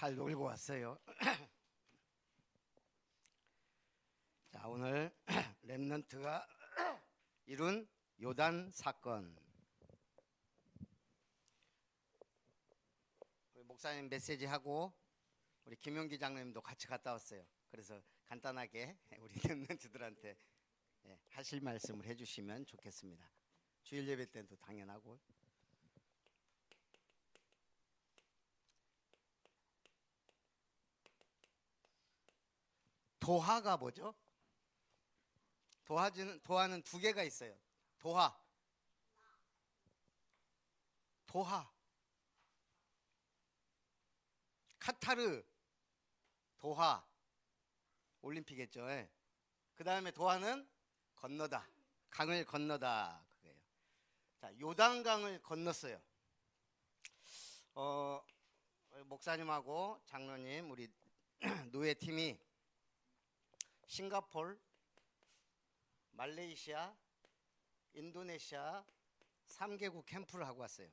잘 놀고 왔어요. 자, 오늘 렘넌트가 이룬 요단 사건. 우리 목사님 메시지하고 우리 김용기 장로님도 같이 갔다 왔어요. 그래서 간단하게 우리 렘넌트들한테 하실 말씀을 해주시면 좋겠습니다. 주일 예배 때도 당연하고. 도하가 뭐죠? 도하는 두 개가 있어요. 도하. 카타르, 도하. 올림픽했죠. 그 다음에 도하는 건너다. 강을 건너다. 그거예요. 자, 요단강을 건넜어요. 목사님하고 장로님, 우리 노예팀이 싱가포르, 말레이시아, 인도네시아 3개국 캠프를 하고 왔어요.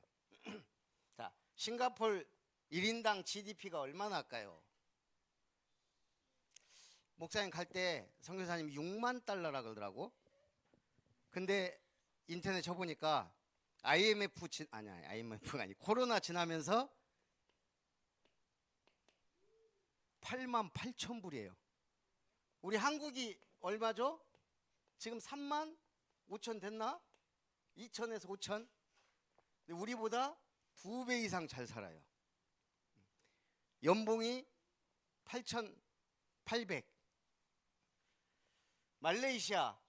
자, 싱가포르 1인당 GDP가 얼마나 할까요? 목사님 갈 때 선교사님이 6만 달러라 그러더라고. 근데 인터넷 쳐보니까 IMF가 아니 코로나 지나면서 8만 8천 불이에요. 우리 한국이 얼마죠? 지금 3만 5천 됐나? 2천에서 5천. 근데 우리보다 2배 이상 잘 살아요. 연봉이 8,800. 말레이시아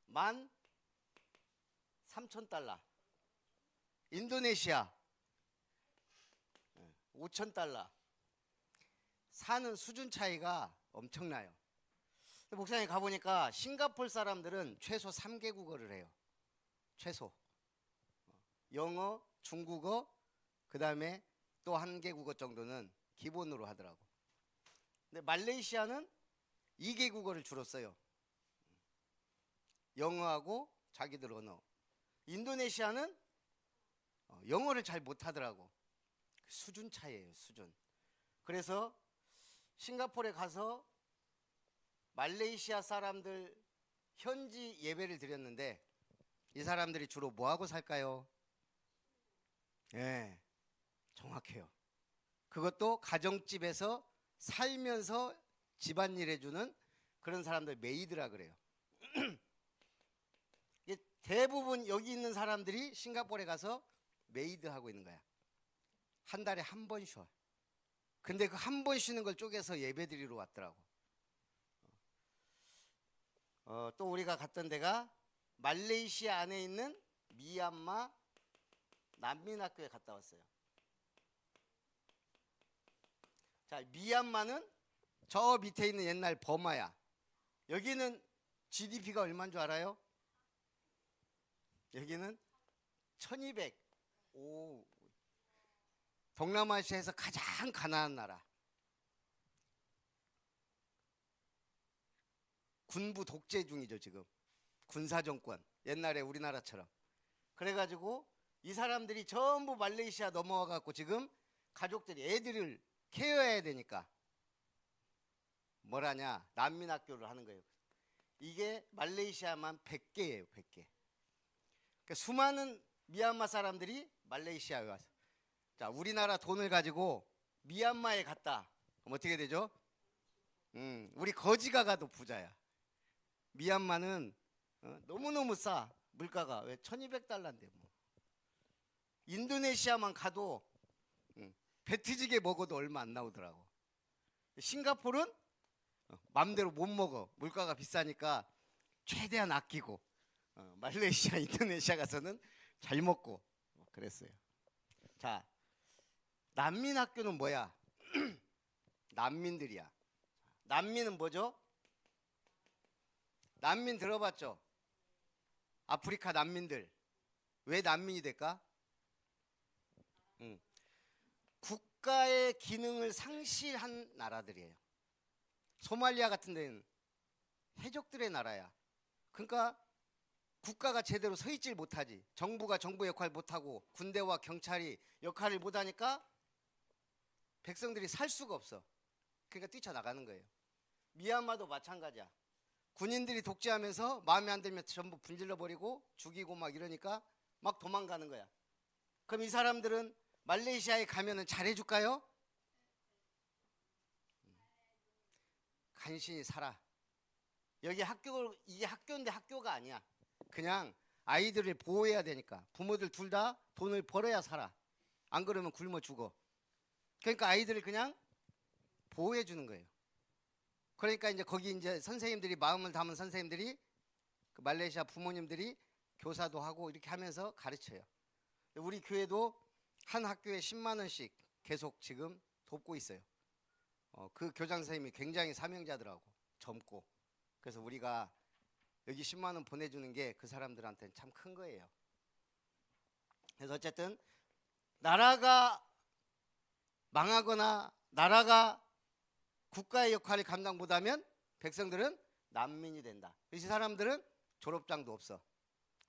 13,000달러. 인도네시아 5,000달러. 사는 수준 차이가 엄청나요. 목사님 가보니까 싱가포르 사람들은 최소 3개국어를 해요. 최소. 영어, 중국어, 그 다음에 또 1개국어 정도는 기본으로 하더라고. 근데 말레이시아는 2개국어를 주로 써요. 영어하고 자기들 언어. 인도네시아는 영어를 잘 못하더라고. 수준 차이예요, 수준. 그래서 싱가포르에 가서 말레이시아 사람들 현지 예배를 드렸는데 이 사람들이 주로 뭐하고 살까요? 정확해요. 그것도 가정집에서 살면서 집안일 해주는 그런 사람들 메이드라 그래요. 대부분 여기 있는 사람들이 싱가포르에 가서 메이드 하고 있는 거야. 한 달에 한 번 쉬어. 근데 그 한 번 쉬는 걸 쪼개서 예배 드리러 왔더라고. 또 우리가 갔던 데가 말레이시아 안에 있는 미얀마 난민학교에 갔다 왔어요. 자, 미얀마는 저 밑에 있는 옛날 버마야. 여기는 GDP가 얼마인 줄 알아요? 여기는 1200. 오, 동남아시아에서 가장 가난한 나라. 군부 독재 중이죠, 지금. 군사정권. 옛날에 우리나라처럼. 그래가지고 이 사람들이 전부 말레이시아 넘어와갖고 지금 가족들이 애들을 케어해야 되니까 뭐라냐, 난민학교를 하는 거예요. 이게 말레이시아만 100개예요, 100개. 그러니까 수많은 미얀마 사람들이 말레이시아에 와서. 자, 우리나라 돈을 가지고 미얀마에 갔다. 그럼 어떻게 되죠? 우리 거지가 가도 부자야. 미얀마는 너무너무 싸. 물가가. 왜 1200달러인데 뭐. 인도네시아만 가도 배트지게 먹어도 얼마 안 나오더라고. 싱가포르는 맘대로 못 먹어. 물가가 비싸니까 최대한 아끼고. 말레이시아, 인도네시아 가서는 잘 먹고 그랬어요. 자, 난민학교는 뭐야? 난민들이야. 난민은 뭐죠? 난민 들어봤죠? 아프리카 난민들. 왜 난민이 될까? 국가의 기능을 상실한 나라들이에요. 소말리아 같은 데는 해적들의 나라야. 그러니까 국가가 제대로 서 있질 못하지. 정부가 정부 역할 못하고 군대와 경찰이 역할을 못하니까 백성들이 살 수가 없어. 그러니까 뛰쳐나가는 거예요. 미얀마도 마찬가지야. 군인들이 독재하면서 마음에 안 들면 전부 분질러 버리고 죽이고 막 이러니까 막 도망가는 거야. 그럼 이 사람들은 말레이시아에 가면은 잘해줄까요? 간신히 살아. 여기 이게 학교인데 학교가 아니야. 그냥 아이들을 보호해야 되니까 부모들 둘 다 돈을 벌어야 살아. 안 그러면 굶어 죽어. 그러니까 아이들을 그냥 보호해 주는 거예요. 그러니까 이제 거기 이제 선생님들이 마음을 담은 선생님들이 그 말레이시아 부모님들이 교사도 하고 이렇게 하면서 가르쳐요. 우리 교회도 한 학교에 10만 원씩 계속 지금 돕고 있어요. 그 교장 선생님이 굉장히 사명자들하고 젊고, 그래서 우리가 여기 10만 원 보내주는 게 그 사람들한테는 참 큰 거예요. 그래서 어쨌든 나라가 망하거나 나라가 국가의 역할을 감당 못하면 백성들은 난민이 된다. 이 사람들은 졸업장도 없어.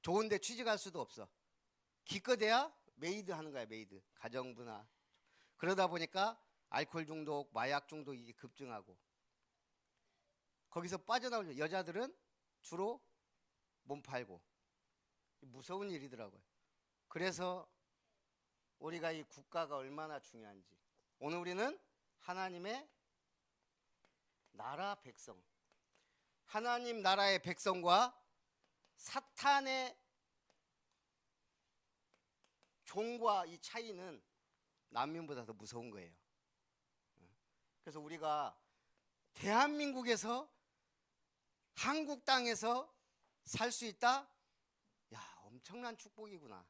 좋은데 취직할 수도 없어. 기껏해야 메이드 하는 거야. 메이드. 가정부나. 그러다 보니까 알코올 중독, 마약 중독이 급증하고, 거기서 빠져나오려 여자들은 주로 몸 팔고. 무서운 일이더라고요. 그래서 우리가 이 국가가 얼마나 중요한지, 오늘 우리는 하나님의 나라 백성, 하나님 나라의 백성과 사탄의 종과 이 차이는 난민보다 더 무서운 거예요. 그래서 우리가 대한민국에서, 한국 땅에서 살 수 있다? 야, 엄청난 축복이구나.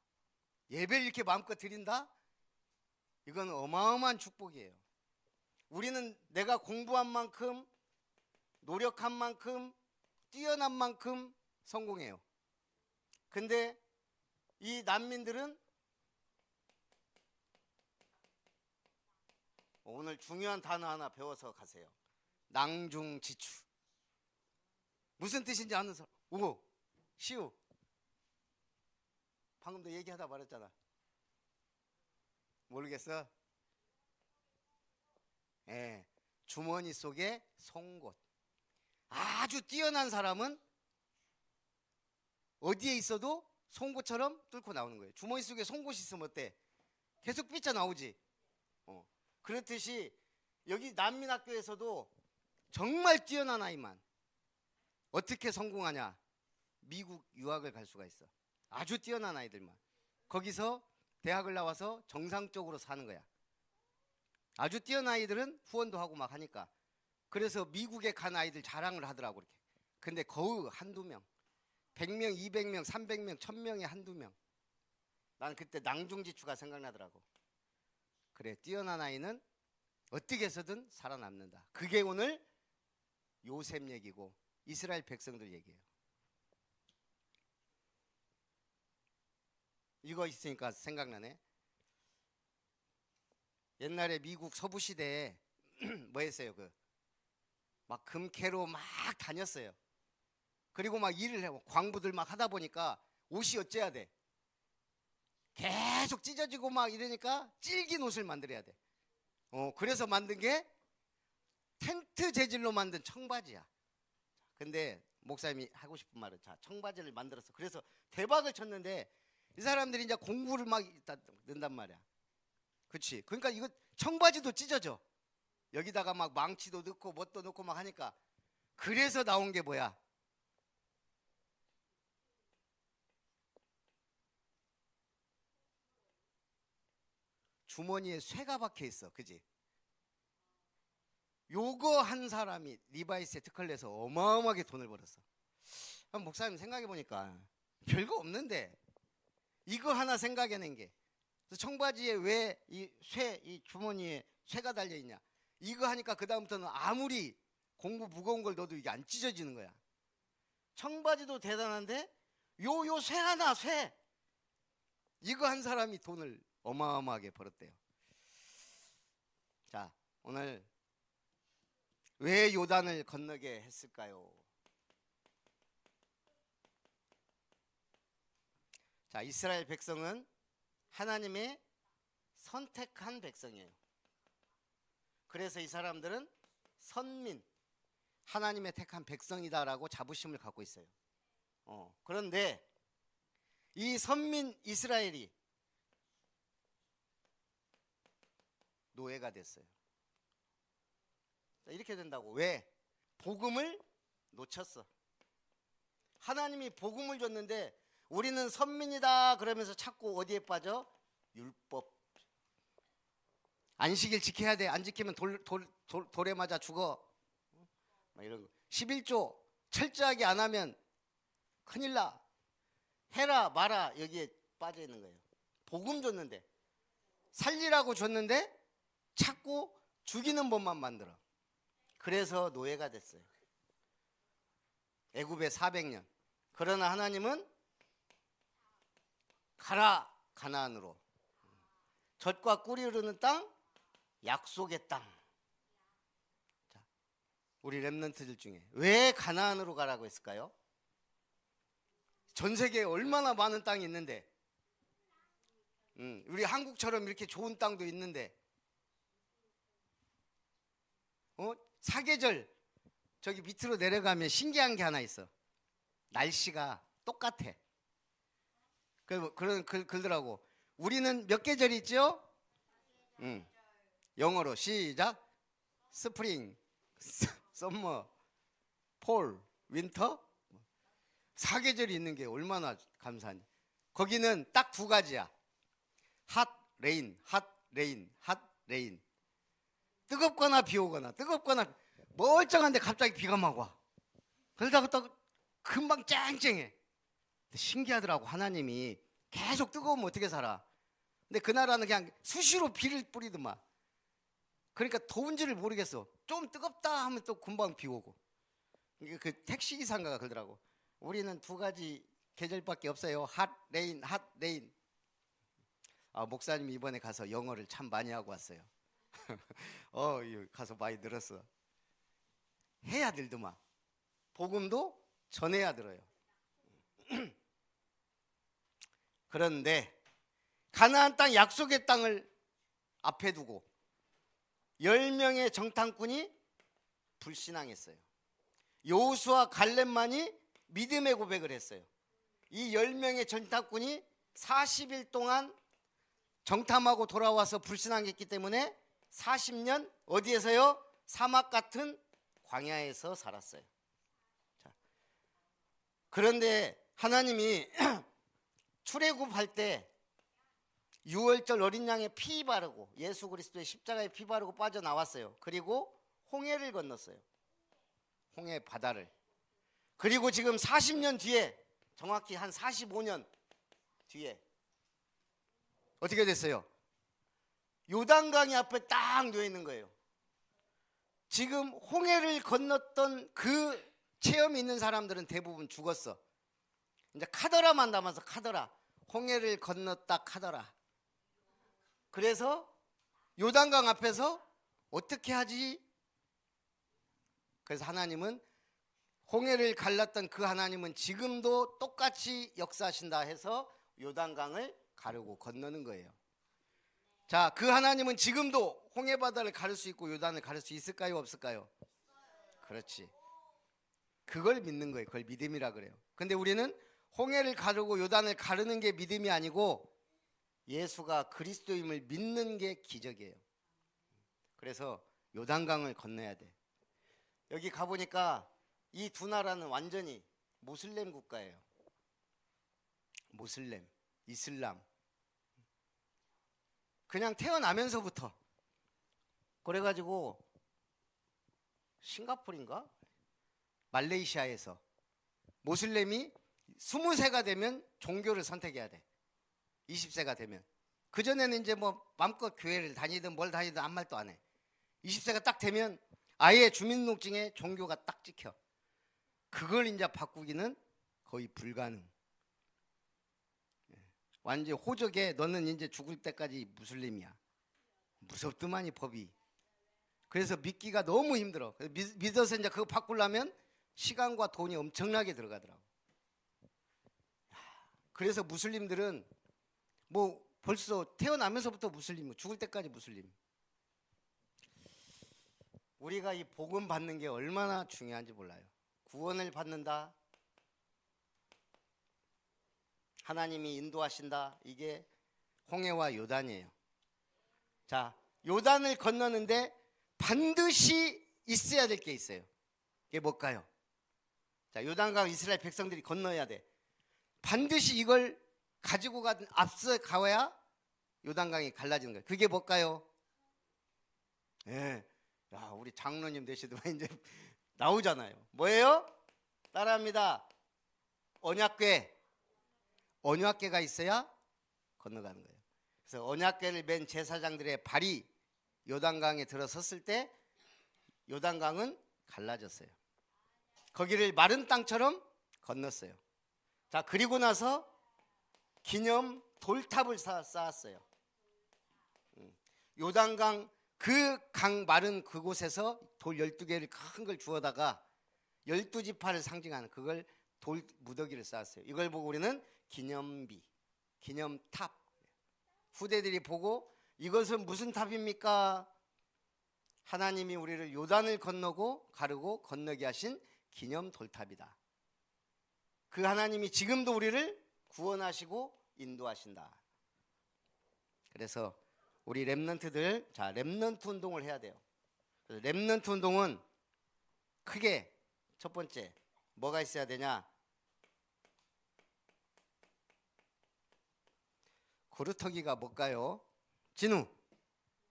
예배를 이렇게 마음껏 드린다? 이건 어마어마한 축복이에요. 우리는 내가 공부한 만큼, 노력한 만큼, 뛰어난 만큼 성공해요. 근데 이 난민들은 오늘 중요한 단어 하나 배워서 가세요. 낭중지추. 무슨 뜻인지 아는 사람? 오, 시우. 방금도 얘기하다 말했잖아. 모르겠어? 예, 주머니 속에 송곳. 아주 뛰어난 사람은 어디에 있어도 송곳처럼 뚫고 나오는 거예요. 주머니 속에 송곳이 있으면 어때? 계속 삐쳐나오지. 그렇듯이 여기 난민학교에서도 정말 뛰어난 아이만 어떻게 성공하냐? 미국 유학을 갈 수가 있어. 아주 뛰어난 아이들만. 거기서 대학을 나와서 정상적으로 사는 거야. 아주 뛰어난 아이들은 후원도 하고 막 하니까. 그래서 미국에 간 아이들 자랑을 하더라고. 이렇게. 근데 거의 한두 명, 100명, 200명, 300명, 1000명에 한두 명. 난 그때 낭중지추가 생각나더라고. 그래, 뛰어난 아이는 어떻게 해서든 살아남는다. 그게 오늘 요셉 얘기고 이스라엘 백성들 얘기예요. 이거 있으니까 생각나네. 옛날에 미국 서부 시대에 뭐 했어요? 막 금캐로 막 다녔어요. 그리고 막 일을 해. 광부들 막 하다 보니까 옷이 어째야 돼? 계속 찢어지고 막 이러니까 질긴 옷을 만들어야 돼. 그래서 만든 게 텐트 재질로 만든 청바지야. 근데 목사님이 하고 싶은 말은, 자, 청바지를 만들었어. 그래서 대박을 쳤는데 이 사람들이 이제 공부를 막 넣는단 말이야. 그렇지? 그러니까 이거 청바지도 찢어져. 여기다가 막 망치도 넣고 뭣도 넣고 막 하니까. 그래서 나온 게 뭐야? 주머니에 쇠가 박혀 있어. 그지? 요거 한 사람이 리바이스에 특허를 내서 어마어마하게 돈을 벌었어. 목사님 생각해 보니까 별거 없는데 이거 하나 생각해낸 게, 청바지에 왜 이 주머니에 쇠가 달려 있냐? 이거 하니까 그 다음부터는 아무리 공부 무거운 걸 넣어도 이게 안 찢어지는 거야. 청바지도 대단한데 요 쇠 하나, 쇠, 이거 한 사람이 돈을 어마어마하게 벌었대요. 자, 오늘 왜 요단을 건너게 했을까요? 자, 이스라엘 백성은 하나님의 선택한 백성이에요. 그래서 이 사람들은 선민, 하나님의 택한 백성이다라고 자부심을 갖고 있어요. 그런데 이 선민 이스라엘이 노예가 됐어요. 이렇게 된다고. 왜? 복음을 놓쳤어. 하나님이 복음을 줬는데 우리는 선민이다 그러면서 자꾸 어디에 빠져? 율법. 안식일 지켜야 돼. 안 지키면 돌에 맞아 죽어. 이런 거. 11조 철저하게 안 하면 큰일 나. 해라 마라 여기에 빠져 있는 거예요. 복음 줬는데, 살리라고 줬는데 자꾸 죽이는 법만 만들어. 그래서 노예가 됐어요. 애굽에 400년. 그러나 하나님은 가라 가나안으로. 젖과 꿀이 흐르는 땅, 약속의 땅. 자, 우리 렘넌트들 중에 왜 가나안으로 가라고 했을까요? 전 세계에 얼마나 많은 땅이 있는데, 우리 한국처럼 이렇게 좋은 땅도 있는데, 사계절 저기 밑으로 내려가면 신기한 게 하나 있어. 날씨가 똑같아. 그런 글더라고. 우리는 몇 계절이 있죠? 영어로 시작. 스프링, 썸머, 폴, 윈터. 사계절이 있는 게 얼마나 감사하니. 거기는 딱 두 가지야. 핫, 레인, 핫, 레인, 핫, 레인. 뜨겁거나 비 오거나, 뜨겁거나 멀쩡한데 갑자기 비가 막 와. 그러다가 또 금방 쨍쨍해. 신기하더라고. 하나님이 계속 뜨거우면 어떻게 살아. 근데 그 나라는 그냥 수시로 비를 뿌리더만. 그러니까 더운지를 모르겠어. 좀 뜨겁다 하면 또 금방 비 오고. 그 택시기사인가가 그러더라고. 우리는 두 가지 계절밖에 없어요. 핫, 레인, 핫, 레인. 목사님 이번에 가서 영어를 참 많이 하고 왔어요. 가서 많이 늘었어. 해야 들더만. 복음도 전해야 들어요. 그런데 가나안 땅, 약속의 땅을 앞에 두고 10명의 정탐꾼이 불신앙했어요. 여호수아 갈렙만이 믿음의 고백을 했어요. 이 10명의 정탐꾼이 40일 동안 정탐하고 돌아와서 불신앙했기 때문에 40년 어디에서요? 사막 같은 광야에서 살았어요. 자, 그런데 하나님이 출애굽할 때 유월절 어린 양의 피 바르고 예수 그리스도의 십자가에 피 바르고 빠져나왔어요. 그리고 홍해를 건넜어요. 홍해 바다를. 그리고 지금 40년 뒤에, 정확히 한 45년 뒤에 어떻게 됐어요? 요단강이 앞에 딱 놓여 있는 거예요. 지금 홍해를 건넜던 그 체험이 있는 사람들은 대부분 죽었어. 이제 카더라만 남아서 카더라. 홍해를 건넜다 카더라. 그래서 요단강 앞에서 어떻게 하지? 그래서 하나님은 홍해를 갈랐던 그 하나님은 지금도 똑같이 역사하신다 해서 요단강을 가르고 건너는 거예요. 자, 그 하나님은 지금도 홍해 바다를 가를 수 있고 요단을 가를 수 있을까요, 없을까요? 그렇지. 그걸 믿는 거예요. 그걸 믿음이라 그래요. 근데 우리는 홍해를 가르고 요단을 가르는 게 믿음이 아니고 예수가 그리스도임을 믿는 게 기적이에요. 그래서 요단강을 건너야 돼. 여기 가보니까 이 두 나라는 완전히 모슬렘 국가예요. 모슬렘, 이슬람. 그냥 태어나면서부터. 그래가지고 싱가포르인가? 말레이시아에서 모슬렘이 20세가 되면 종교를 선택해야 돼. 20세가 되면. 그전에는 이제 뭐 마음껏 교회를 다니든 뭘 다니든 아무 말도 안 해. 20세가 딱 되면 아예 주민등록증에 종교가 딱 찍혀. 그걸 이제 바꾸기는 거의 불가능. 완전 호적에 너는 이제 죽을 때까지 무슬림이야. 무섭더만 이 법이. 그래서 믿기가 너무 힘들어. 믿어서 이제 그거 바꾸려면 시간과 돈이 엄청나게 들어가더라고. 그래서 무슬림들은 뭐 벌써 태어나면서부터 무슬림, 죽을 때까지 무슬림. 우리가 이 복음 받는 게 얼마나 중요한지 몰라요. 구원을 받는다, 하나님이 인도하신다, 이게 홍해와 요단이에요. 자, 요단을 건너는데 반드시 있어야 될 게 있어요. 그게 뭘까요? 자, 요단강 이스라엘 백성들이 건너야 돼. 반드시 이걸 가지고 앞서 가야 요단강이 갈라지는 거예요. 그게 뭘까요? 예. 야, 우리 장로님 되시더만 이제 나오잖아요. 뭐예요? 따라합니다. 언약궤. 언약궤가 있어야 건너가는 거예요. 그래서 언약궤를 맨 제사장들의 발이 요단강에 들어섰을 때 요단강은 갈라졌어요. 거기를 마른 땅처럼 건넜어요. 자, 그리고 나서 기념 돌탑을 쌓았어요. 요단강 그 강 마른 그곳에서 돌 12개를 큰 걸 주워다가 12지파를 상징하는 그걸 돌 무더기를 쌓았어요. 이걸 보고 우리는 기념비, 기념탑. 후대들이 보고 이것은 무슨 탑입니까? 하나님이 우리를 요단을 건너고 가르고 건너게 하신 기념 돌탑이다. 그 하나님이 지금도 우리를 구원하시고 인도하신다. 그래서 우리 렘넌트들, 자, 렘넌트 운동을 해야 돼요. 그래서 렘넌트 운동은 크게 첫 번째 뭐가 있어야 되냐? 그루터기가 뭘까요? 진우,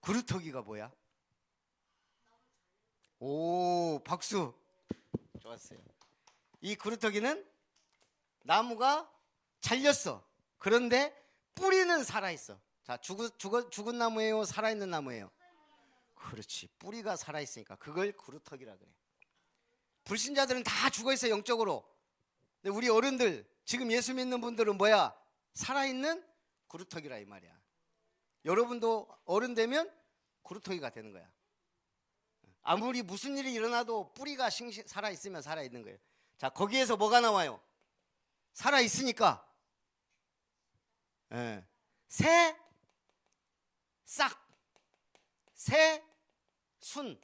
그루터기가 뭐야? 오, 박수. 좋았어요. 이 그루터기는 나무가 잘렸어. 그런데 뿌리는 살아있어. 자, 죽은 나무예요? 살아있는 나무예요? 그렇지. 뿌리가 살아있으니까 그걸 그루터기라 그래. 불신자들은 다 죽어있어, 영적으로. 근데 우리 어른들, 지금 예수 믿는 분들은 뭐야? 살아있는 그루터기라 이 말이야. 여러분도 어른 되면 그루터기가 되는 거야. 아무리 무슨 일이 일어나도 뿌리가 살아있으면 살아있는 거예요. 자, 거기에서 뭐가 나와요? 살아있으니까 새 싹, 새 순,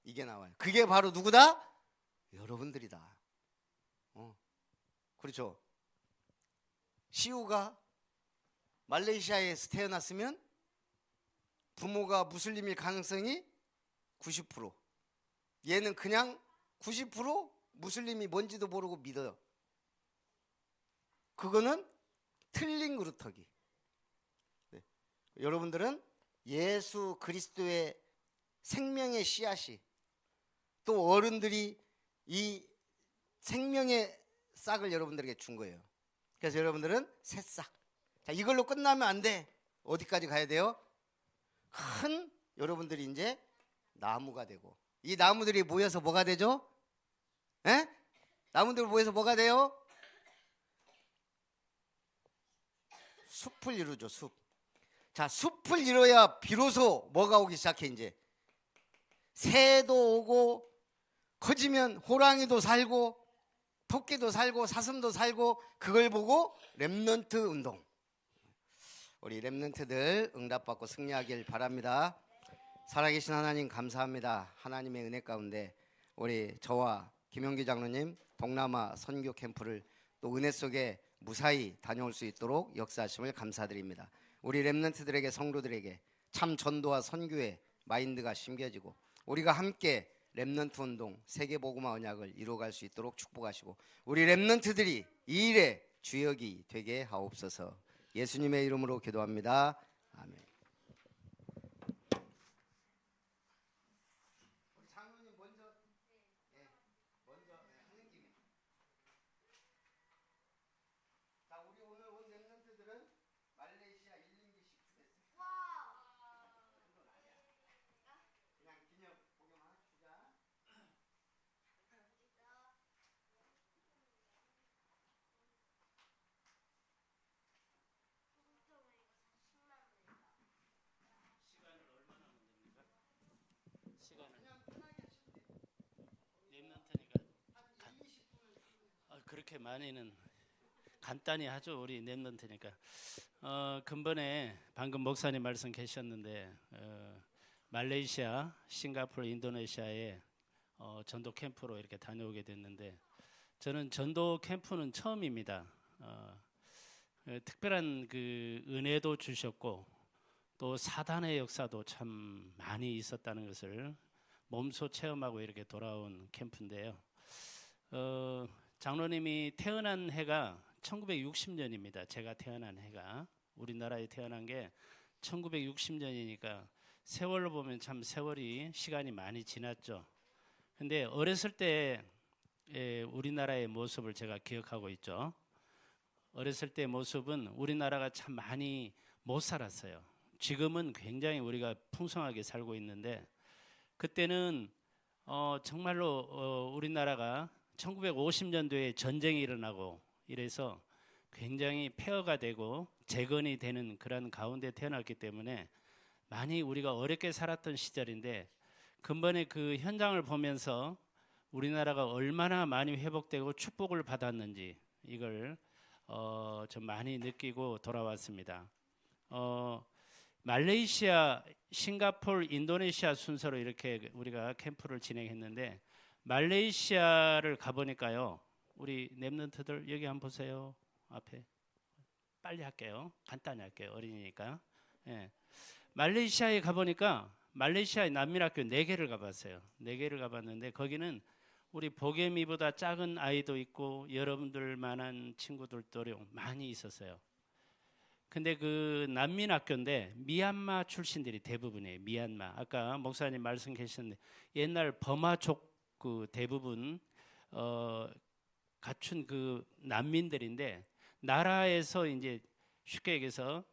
이게 나와요. 그게 바로 누구다? 여러분들이다. 그렇죠. 시우가 말레이시아에서 태어났으면 부모가 무슬림일 가능성이 90%. 얘는 그냥 90% 무슬림이 뭔지도 모르고 믿어요. 그거는 틀린 그루터기. 네. 여러분들은 예수 그리스도의 생명의 씨앗이, 또 어른들이 이 생명의 싹을 여러분들에게 준 거예요. 그래서 여러분들은 새싹. 자, 이걸로 끝나면 안 돼. 어디까지 가야 돼요? 큰 여러분들이 이제 나무가 되고, 이 나무들이 모여서 뭐가 되죠? 에? 나무들 모여서 뭐가 돼요? 숲을 이루죠. 숲. 자, 숲을 이뤄야 비로소 뭐가 오기 시작해. 이제 새도 오고, 커지면 호랑이도 살고 토끼도 살고 사슴도 살고, 그걸 보고 렘넌트 운동. 우리 렘넌트들 응답받고 승리하길 바랍니다. 살아계신 하나님 감사합니다. 하나님의 은혜 가운데 우리 저와 김용기 장로님 동남아 선교 캠프를 또 은혜 속에 무사히 다녀올 수 있도록 역사하심을 감사드립니다. 우리 렘넌트들에게, 성도들에게 참 전도와 선교의 마인드가 심겨지고 우리가 함께 렘넌트 운동 세계복음화 언약을 이루어갈 수 있도록 축복하시고 우리 렘넌트들이 이 일의 주역이 되게 하옵소서. 예수님의 이름으로 기도합니다. 아멘. 우리 장로님 먼저 하는 김에, 자, 우리 오늘 온 렘넌트들은 말레이시아 1인기씩 주겠습니다. 그냥 기념 복용 하나 주자. 그렇게 많이는 간단히 하죠. 우리 랩런트니까. 근본에 방금 목사님 말씀 계셨는데 말레이시아, 싱가포르, 인도네시아에 전도 캠프로 이렇게 다녀오게 됐는데 저는 전도 캠프는 처음입니다. 특별한 그 은혜도 주셨고 또 사단의 역사도 참 많이 있었다는 것을 몸소 체험하고 이렇게 돌아온 캠프인데요. 장로님이 태어난 해가 1960년입니다. 제가 태어난 해가 우리나라에 태어난 게 1960년이니까 세월로 보면 참 세월이 시간이 많이 지났죠. 근데 어렸을 때 우리나라의 모습을 제가 기억하고 있죠. 어렸을 때 모습은 우리나라가 참 많이 못 살았어요. 지금은 굉장히 우리가 풍성하게 살고 있는데 그때는 정말로 우리나라가 1950년도에 전쟁이 일어나고 이래서 굉장히 폐허가 되고 재건이 되는 그런 가운데 태어났기 때문에 많이 우리가 어렵게 살았던 시절인데 근본에 그 현장을 보면서 우리나라가 얼마나 많이 회복되고 축복을 받았는지 이걸 좀 많이 느끼고 돌아왔습니다. 말레이시아, 싱가포르, 인도네시아 순서로 이렇게 우리가 캠프를 진행했는데 말레이시아를 가보니까요. 우리 랩런트들 여기 한번 보세요. 앞에 빨리 할게요. 간단히 할게요. 어린이니까. 예. 말레이시아에 가보니까 말레이시아의 난민학교 4개를 가봤어요. 4개를 가봤는데 거기는 우리 보개미보다 작은 아이도 있고 여러분들만한 친구들도 많이 있었어요. 근데 그 난민학교인데 미얀마 출신들이 대부분이에요. 미얀마. 아까 목사님 말씀 계셨는데 옛날 버마족 그 대부분 갖춘 그 난민들인데 나라에서 이제 쉽게 얘기해서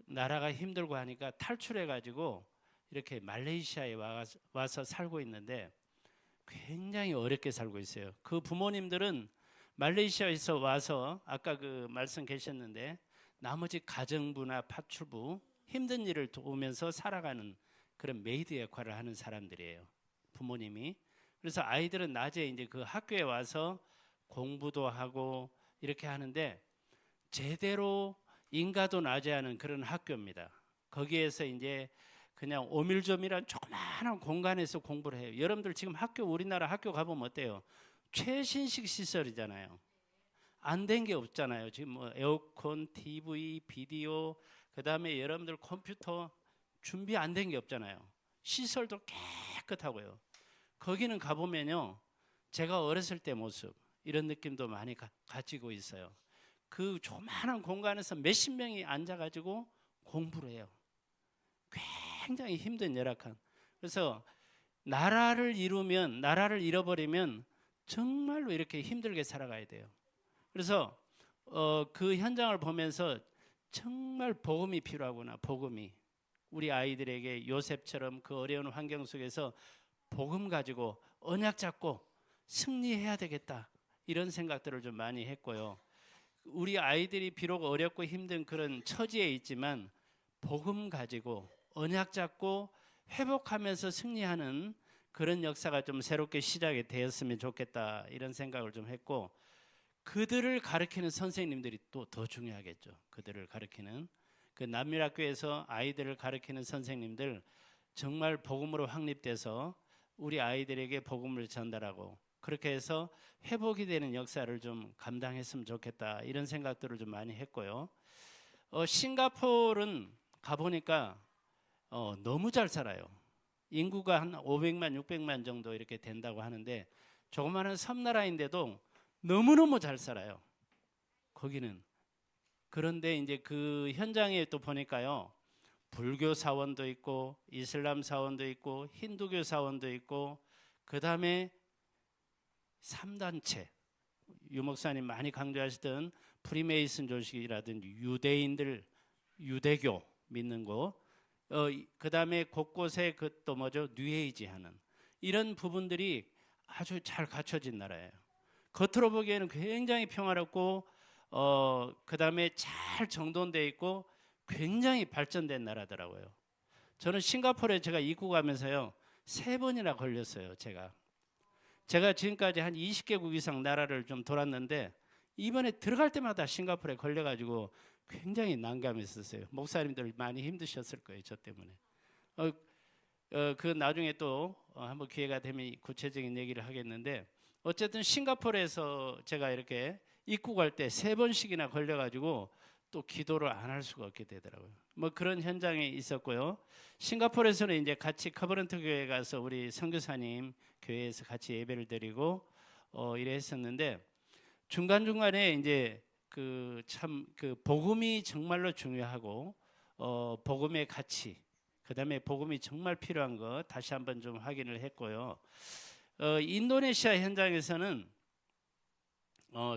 나라가 힘들고 하니까 탈출해 가지고 이렇게 말레이시아에 와서 살고 있는데 굉장히 어렵게 살고 있어요. 그 부모님들은 말레이시아에서 와서 아까 그 말씀 계셨는데 나머지 가정부나 파출부 힘든 일을 도우면서 살아가는 그런 메이드 역할을 하는 사람들이에요. 부모님이. 그래서 아이들은 낮에 이제 그 학교에 와서 공부도 하고 이렇게 하는데 제대로 인가도 낮에 하는 그런 학교입니다. 거기에서 이제 그냥 오밀조밀한 조그마한 공간에서 공부를 해요. 여러분들 지금 학교 우리나라 학교 가보면 어때요? 최신식 시설이잖아요. 안 된 게 없잖아요. 지금 뭐 에어컨, TV, 비디오, 그 다음에 여러분들 컴퓨터 준비 안 된 게 없잖아요. 시설도 깨끗하고요. 거기는 가보면요. 제가 어렸을 때 모습 이런 느낌도 많이 가지고 있어요. 그 조그마한 공간에서 몇십 명이 앉아가지고 공부를 해요. 굉장히 힘든 열악한. 그래서 나라를 잃어버리면 정말로 이렇게 힘들게 살아가야 돼요. 그래서 그 현장을 보면서 정말 복음이 필요하구나. 복음이 우리 아이들에게 요셉처럼 그 어려운 환경 속에서 복음 가지고 언약 잡고 승리해야 되겠다. 이런 생각들을 좀 많이 했고요. 우리 아이들이 비록 어렵고 힘든 그런 처지에 있지만 복음 가지고 언약 잡고 회복하면서 승리하는 그런 역사가 좀 새롭게 시작이 되었으면 좋겠다. 이런 생각을 좀 했고 그들을 가르치는 선생님들이 또 더 중요하겠죠. 그들을 가르치는 그 남미학교에서 아이들을 가르치는 선생님들 정말 복음으로 확립돼서 우리 아이들에게 복음을 전달하고 그렇게 해서 회복이 되는 역사를 좀 감당했으면 좋겠다. 이런 생각들을 좀 많이 했고요. 싱가포르는 가보니까 너무 잘 살아요. 인구가 한 500만, 600만 정도 이렇게 된다고 하는데 조그마한 섬나라인데도 너무너무 잘 살아요. 거기는. 그런데 이제 그 현장에 또 보니까요. 불교 사원도 있고 이슬람 사원도 있고 힌두교 사원도 있고 그 다음에 3단체 유 목사님 많이 강조하시던 프리메이슨 조직이라든지 유대인들 유대교 믿는 거 그 다음에 곳곳에 그 또 뭐죠 뉴에이지 하는 이런 부분들이 아주 잘 갖춰진 나라예요. 겉으로 보기에는 굉장히 평화롭고 그 다음에 잘 정돈되어 있고 굉장히 발전된 나라더라고요. 저는 싱가포르에 제가 입국하면서요 3번이나 걸렸어요. 제가 지금까지 한 20개국 이상 나라를 좀 돌았는데 이번에 들어갈 때마다 싱가포르에 걸려가지고 굉장히 난감했었어요. 목사님들 많이 힘드셨을 거예요. 저 때문에. 그 나중에 또 한번 기회가 되면 구체적인 얘기를 하겠는데 어쨌든 싱가포르에서 제가 이렇게 입국할 때 3번씩이나 걸려가지고 또 기도를 안 할 수가 없게 되더라고요. 뭐 그런 현장에 있었고요. 싱가포르에서는 이제 같이 커버넌트 교회 가서 우리 선교사님 교회에서 같이 예배를 드리고 이래 했었는데 중간중간에 이제 그 참 그 복음이 정말로 중요하고 복음의 가치, 그다음에 복음이 정말 필요한 거 다시 한번 좀 확인을 했고요. 인도네시아 현장에서는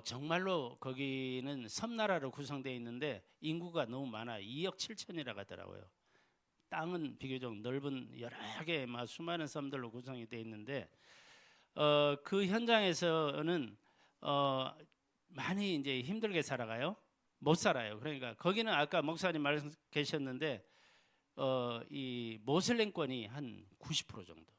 정말로 거기는 섬나라로 구성되어 있는데 인구가 너무 많아. 2억 7천이라고 하더라고요. 땅은 비교적 넓은 여러 개의 수많은 섬들로 구성이 되어 있는데 그 현장에서는 많이 이제 힘들게 살아가요. 못 살아요. 그러니까 거기는 아까 목사님 말씀 계셨는데 이 모슬렘권이 한 90% 정도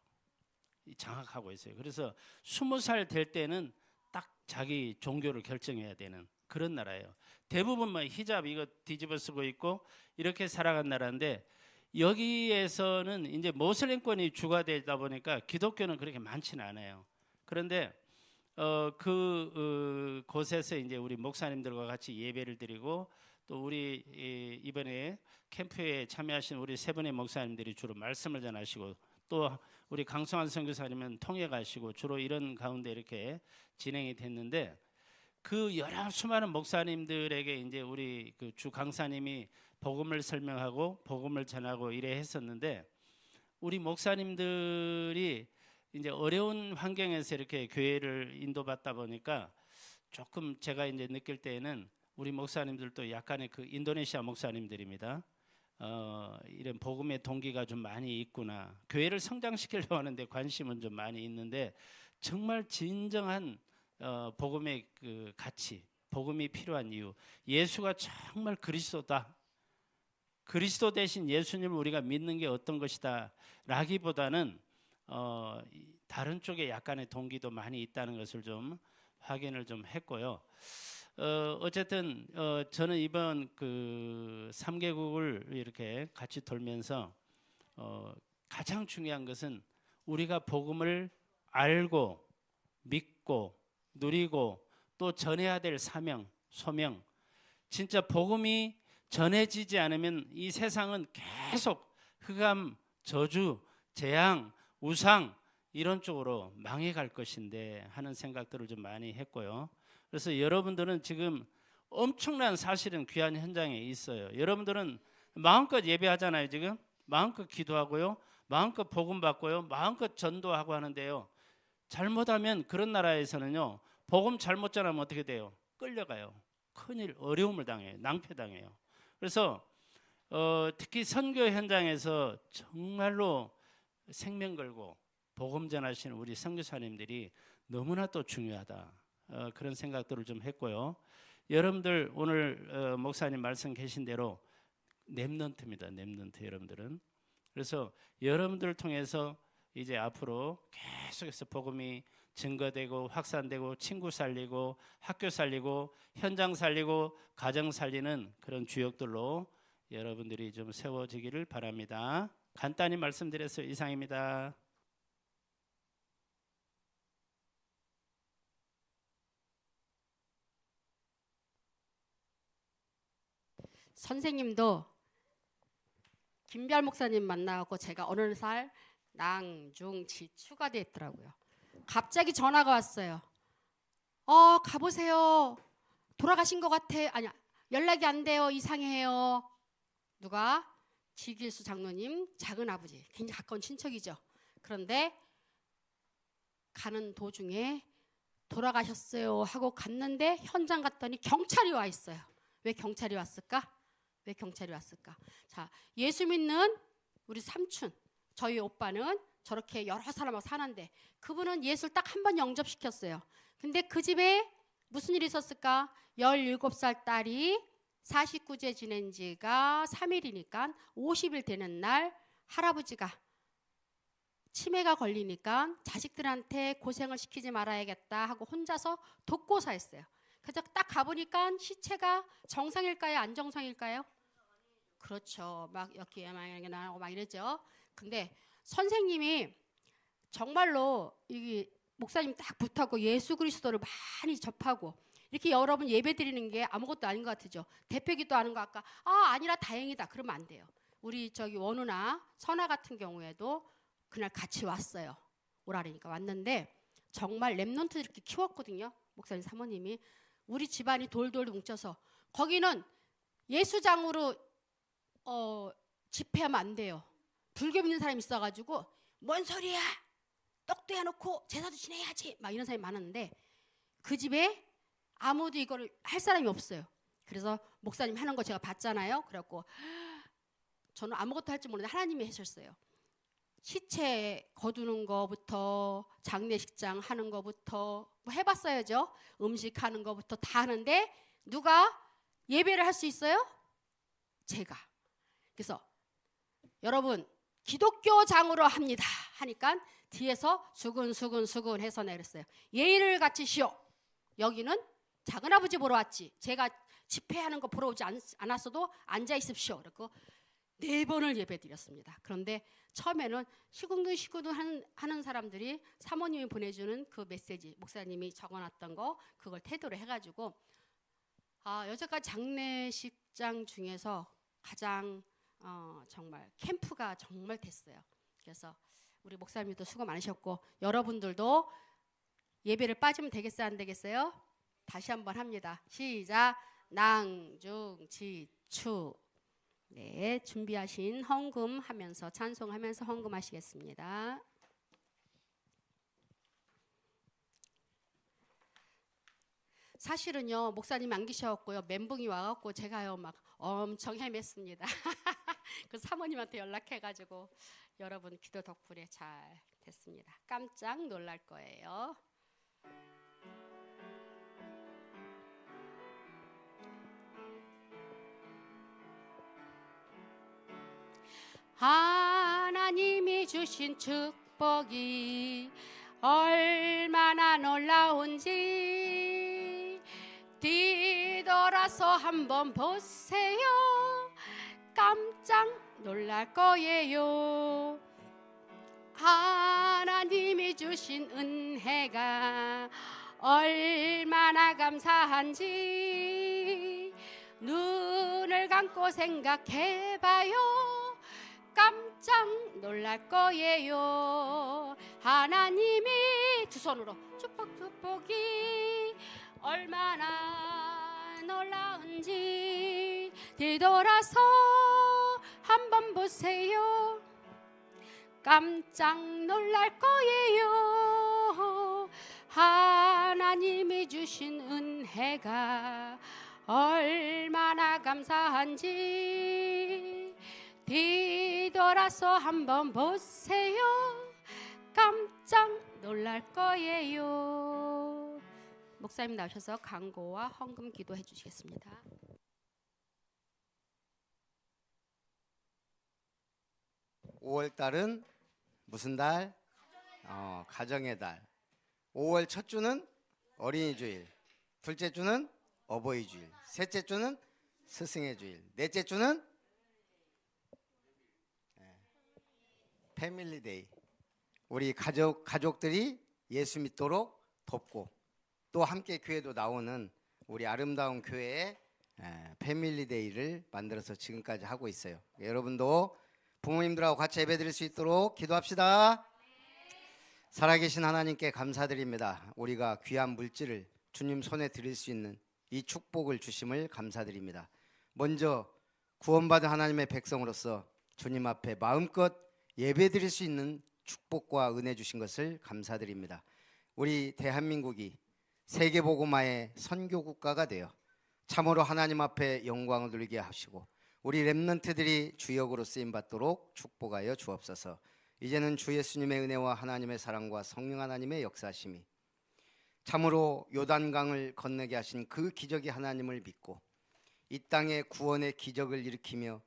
장악하고 있어요. 그래서 20살 될 때는 딱 자기 종교를 결정해야 되는 그런 나라예요. 대부분 뭐 히잡 이거 뒤집어 쓰고 있고 이렇게 살아간 나라인데 여기에서는 이제 모슬렘권이 주가 되다 보니까 기독교는 그렇게 많지는 않아요. 그런데 곳에서 이제 우리 목사님들과 같이 예배를 드리고 또 우리 이번에 캠프에 참여하신 우리 3분의 목사님들이 주로 말씀을 전하시고 또 우리 강성환 선교사님은 통역 하시고 주로 이런 가운데 이렇게 진행이 됐는데 그 여러 수많은 목사님들에게 이제 우리 그 주 강사님이 복음을 설명하고 복음을 전하고 이래 했었는데 우리 목사님들이 이제 어려운 환경에서 이렇게 교회를 인도받다 보니까 조금 제가 이제 느낄 때에는 우리 목사님들도 약간의 그 인도네시아 목사님들입니다. 이런 복음의 동기가 좀 많이 있구나. 교회를 성장시키려고 하는데 관심은 좀 많이 있는데 정말 진정한 복음의 그 가치, 복음이 필요한 이유, 예수가 정말 그리스도다. 그리스도 대신 예수님을 우리가 믿는 게 어떤 것이다 라기보다는 다른 쪽에 약간의 동기도 많이 있다는 것을 좀 확인을 좀 했고요. 어쨌든 저는 이번 그 3개국을 이렇게 같이 돌면서 가장 중요한 것은 우리가 복음을 알고 믿고 누리고 또 전해야 될 사명, 소명, 진짜 복음이 전해지지 않으면 이 세상은 계속 흑암, 저주, 재앙, 우상 이런 쪽으로 망해갈 것인데 하는 생각들을 좀 많이 했고요. 그래서 여러분들은 지금 엄청난 사실은 귀한 현장에 있어요. 여러분들은 마음껏 예배하잖아요. 지금 마음껏 기도하고요. 마음껏 복음 받고요. 마음껏 전도하고 하는데요. 잘못하면 그런 나라에서는요. 복음 잘못 전하면 어떻게 돼요? 끌려가요. 큰일, 어려움을 당해요. 낭패당해요. 그래서 특히 선교 현장에서 정말로 생명 걸고 복음 전하시는 우리 선교사님들이 너무나 또 중요하다. 그런 생각들을 좀 했고요. 여러분들 오늘 목사님 말씀 계신 대로 렘넌트입니다. 렘넌트 여러분들은. 그래서 여러분들을 통해서 이제 앞으로 계속해서 복음이 증거되고 확산되고 친구 살리고 학교 살리고 현장 살리고 가정 살리는 그런 주역들로 여러분들이 좀 세워지기를 바랍니다. 간단히 말씀드려서 이상입니다. 선생님도 김별 목사님 만나고 제가 어느 날 낭중지 추가됐더라고요. 갑자기 전화가 왔어요. 가보세요. 돌아가신 것 같아. 아니야, 연락이 안 돼요. 이상해요. 누가? 지길수 장로님 작은 아버지, 굉장히 가까운 친척이죠. 그런데 가는 도중에 돌아가셨어요 하고 갔는데 현장 갔더니 경찰이 와 있어요. 왜 경찰이 왔을까? 왜 경찰이 왔을까? 자, 예수 믿는 우리 삼촌, 저희 오빠는 저렇게 여러 사람하고 사는데 그분은 예수를 딱 한 번 영접시켰어요. 근데 그 집에 무슨 일이 있었을까? 17살 딸이 49제 지낸 지가 3일이니까 50일 되는 날 할아버지가 치매가 걸리니까 자식들한테 고생을 시키지 말아야겠다 하고 혼자서 독고사했어요. 그래서 딱 가보니까 시체가 정상일까요? 안 정상일까요? 그렇죠. 막 이렇게 나오고 막 이러죠. 근데 선생님이 정말로 이 목사님 딱 붙하고 예수 그리스도를 많이 접하고 이렇게 여러분 예배 드리는 게 아무것도 아닌 것 같으죠. 대표기도 하는 거 아까 아니라 다행이다 그러면 안 돼요. 우리 저기 원우나 선아 같은 경우에도 그날 같이 왔어요. 오라니까 왔는데 정말 랩런트 이렇게 키웠거든요. 목사님 사모님이 우리 집안이 돌돌 뭉쳐서 거기는 예수장으로 집회하면 안 돼요. 불교 믿는 사람이 있어가지고 뭔 소리야? 떡도 해놓고 제사도 지내야지 막 이런 사람이 많았는데 그 집에 아무도 이거를 할 사람이 없어요. 그래서 목사님 하는 거 제가 봤잖아요. 그래갖고 저는 아무것도 할 줄 모르는데 하나님이 하셨어요. 시체 거두는 거부터 장례식장 하는 거부터 뭐 해봤어야죠. 음식 하는 거부터 다 하는데 누가 예배를 할 수 있어요? 제가. 그래서 여러분 기독교장으로 합니다 하니까 뒤에서 수근수근 해서 내렸어요. 예의를 갖추시오. 여기는 작은아버지 보러 왔지. 제가 집회하는 거 보러 오지 않았어도 앉아 있읍시오. 그리고 4번을 예배 드렸습니다. 그런데 처음에는 시궁둥 하는 사람들이 사모님이 보내주는 그 메시지 목사님이 적어놨던 거 그걸 태도로 해가지고 여태까지 장례식장 중에서 가장 정말 캠프가 정말 됐어요. 그래서 우리 목사님도 수고 많으셨고 여러분들도 예배를 빠지면 되겠어요? 안 되겠어요? 다시 한번 합니다. 시작. 낭중지추. 네, 준비하신 헌금하면서 찬송하면서 헌금하시겠습니다. 사실은요 목사님 안 계셨고요 멘붕이 와갖고 제가요 막 엄청 헤맸습니다. 그 사모님한테 연락해가지고 여러분 기도 덕분에 잘 됐습니다. 깜짝 놀랄 거예요. 하나님이 주신 축복이 얼마나 놀라운지 뒤돌아서 한번 보세요. 깜짝 놀랄 거예요. 하나님이 주신 은혜가 얼마나 감사한지 눈을 감고 생각해봐요. 깜짝 놀랄 거예요. 하나님이 두 손으로 축복이 얼마나 놀라운지 뒤돌아서 한번 보세요. 깜짝 놀랄 거예요. 하나님이 주신 은혜가 얼마나 감사한지 뒤돌아서 한번 보세요. 깜짝 놀랄 거예요. 목사님 나오셔서 강고와 헌금 기도해 주시겠습니다. 5월 달은 무슨 달? 가정의 달. 5월 첫 주는 어린이 주일, 둘째 주는 어버이 주일, 셋째 주는 스승의 주일, 넷째 주는 패밀리 데이. 우리 가족들이 예수 믿도록 돕고 또 함께 교회도 나오는 우리 아름다운 교회의 패밀리 데이를 만들어서 지금까지 하고 있어요. 여러분도 부모님들하고 같이 예배드릴 수 있도록 기도합시다. 살아계신 하나님께 감사드립니다. 우리가 귀한 물질을 주님 손에 드릴 수 있는 이 축복을 주심을 감사드립니다. 먼저 구원받은 하나님의 백성으로서 주님 앞에 마음껏 예배드릴 수 있는 축복과 은혜 주신 것을 감사드립니다. 우리 대한민국이 세계복음화의 선교국가가 되어 참으로 하나님 앞에 영광을 돌리게 하시고 우리 렘넌트들이 주역으로 쓰임받도록 축복하여 주옵소서. 이제는 주 예수님의 은혜와 하나님의 사랑과 성령 하나님의 역사심이 참으로 요단강을 건너게 하신 그 기적의 하나님을 믿고 이 땅에 구원의 기적을 일으키며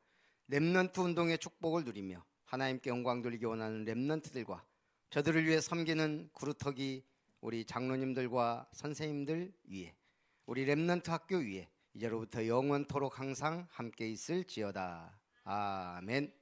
렘넌트 운동의 축복을 누리며 하나님께 영광 돌리기 원하는 렘넌트들과 저들을 위해 섬기는 구루터기 우리 장로님들과 선생님들 위에 우리 렘넌트 학교 위에 이제로부터 영원토록 항상 함께 있을지어다. 아멘.